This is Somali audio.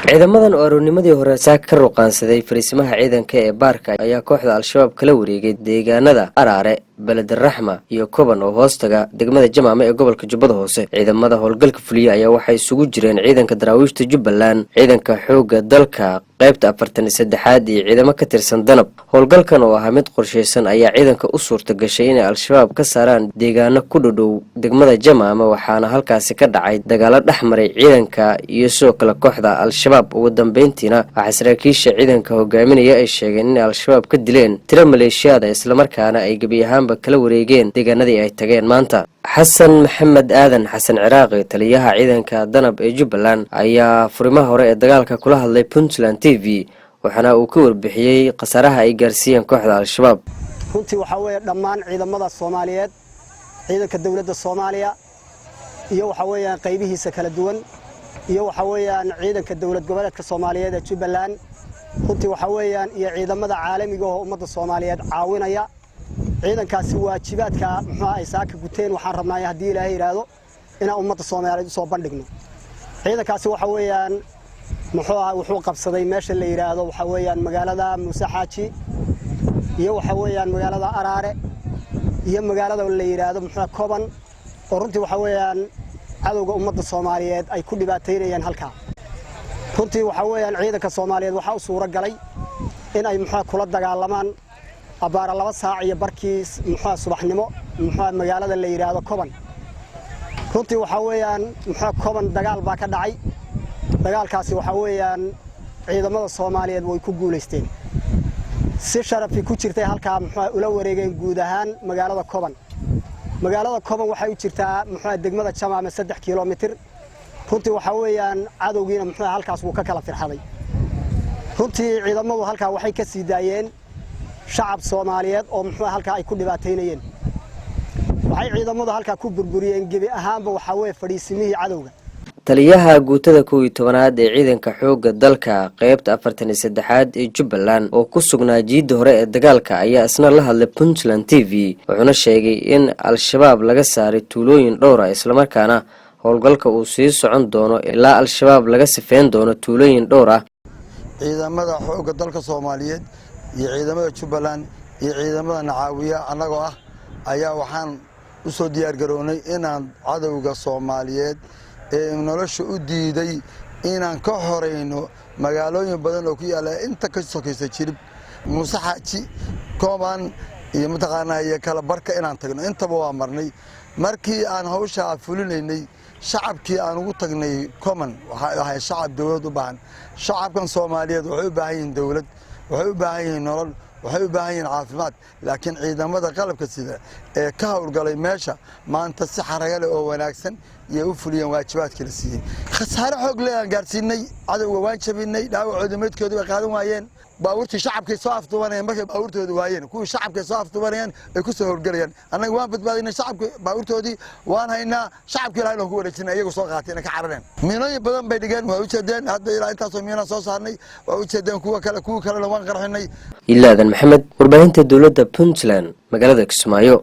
ciidamadan oo aroornimadii hore saaka ka ruqaansaday fariisimaha ciidanka ee baarka ayaa kooxda al-shabaab kala wareegay deegaanada Araare, Balad Raxma iyo Koban oo hoostaga degmada Jamaame ee gobolka Jubbada Hoose. Ciidamada howlgalka fuliya ayaa waxay isugu jireen ciidanka daraawiishta Jubbaland, ciidanka xoogga dalka qaybta 43aad iyo ciidamo ka tirsan Danab. Howlgalkan oo ahaa mid qorsheysan ayaa ciidanka u suurta gashay inay al-shabaab ka saaraan deegaano ku dhow degmada Jamaame, waxaana halkaasi ka dhacay dagaalo dhexmaray ciidanka iyo sidoo kale kooxda al-shabaab. ugu dambeyntiina waxaa saraakiisha ciidanka hogaaminaya ay sheegeen in al-shabaab ka dileen tiro maleeshiyaad isla markaana ay gebi ahaanba kala wareegeen deegaanadii ay tageen maanta. xasan maxamed aadan xasan ciraaqi, taliyaha ciidanka Danab ee Jubbaland, ayaa furimaha hore ee dagaalka kula hadlay Puntland TV waxaana uu ka warbixiyay khasaaraha ay gaarsiiyeen kooxda al-shabaab. runtii waxa weeye dhammaan ciidamada Soomaaliyeed, ciidanka dawladda Soomaaliya iyo waxa weeye qaybihiisa kala duwan iyo waxa weeyaan ciidanka dawlad goboleedka Soomaaliyeed ee Jubbaland, runtii waxa weeyaan iyo ciidamada caalamiga oo ummadda Soomaaliyeed caawinaya. ciidankaasi waajibaadka ay saaka guteen waxaan rabnaa haddii Ilaahay yiraahdo in ummadda Soomaaliyeed soo bandhigno. ciidankaasi waxa weeyaan wuxuu qabsaday meesha la yiraahdo waxa weeyaan magaalada Muuse Xaaji iyo waxa weeyaan magaalada Araare iyo magaalada la yiraahdo Koban oo runtii waxa weeyaan cadowga ummadda Soomaaliyeed ay ku dhibaateynayaan halka. runtii waxa weeyaan ciidanka Soomaaliyeed waxa uu suura galay in ay kula dagaalamaan abaar 2 saac iyo barkii subaxnimo magaalada la yiraahdo Koban. runtii waxa weeyaan Koban dagaal baa ka dhacay. dagaalkaasi waxa weeyaan ciidamada Soomaaliyeed way ku guuleysteen si sharafi ku jirtay halka ula wareegeen guud ahaan magaalada Koban. magaalada Koban waxay u jirtaa degmada Jamaame 3 kiiloomitir. runtii waxa weeyaan cadowgiina halkaas uu ka kala firxaday. runtii ciidamadu halka waxay ka sii daayeen shacab Soomaaliyeed oo halka ay ku dhibaateynayeen. waxay ciidamadu halka ku burburiyeen gebi ahaanba waxa weeye fadhiisimihii cadowga. taliyaha guutada 11aad ee ciidanka xoogga dalka qaybta 43aad ee Jubbaland oo ku sugnaa jiidda hore ee dagaalka ayaa isna la hadlay Puntland TV wuxuuna sheegay in al-shabaab laga saaray tuulooyin dhowr ah isla markaana howlgalka uu sii socon doono ilaa al-shabaab laga sifeyn doono tuulooyin dhowr ah. ciidamada xoogga dalka Soomaaliyeed iyo ciidamada Jubbaland iyo ciidamada Nacaawiya anagoo ah ayaa waxaan u soo diyaar garoonay inaan cadowga Soomaaliyeed ee nolosha u diiday inaan ka horeyno magaalooyin badan oo ku yaala inta ka sokaysa Jirib, Muuse Xaaji, Koban iyo mataqaanaa iyo kala barka inaan tagno intaba waa marnay. markii aan hawsha fulinaynay shacabkii aan ugu tagnay Koban waxa ahay shacab dawlad u baahan. shacabkan Soomaaliyeed waxay u baahan yihiin dawlad, waxay u baahan yihiin nolol, waxay u baahan yihiin caafimaad, laakiin ciidamada qalabka sida ee ka howlgalay meesha maanta si xaraga leh oo wanaagsan iyo u fuliyeen waajibaadkii la siiyay. khasaare xoog leh aan gaarsiinay, cadawga waan jabinay, dhaawacooda meedkooda way qaadan waayeen. baabuurtii shacabkay soo afdubanayeen markay baabuurtooda waayeen, kuwii shacabkay soo afdubanayeen ay ku soo howlgalayeen. annaga waan badbaadinay shacabkii baabuurtoodii waan haynaa, shacabkii ilaahay loo ku wareejinay iyagu soo qaateen ka carareen. miinooyin badan bay dhigeen, waa u jeedeen hadda ilaa intaasoo miina soo saarnay, waa u jeedeen kuwa kale waan qarxinay. Ilaadan Maxamed, warbaahinta dawladda Puntland, magaalada Kismaayo.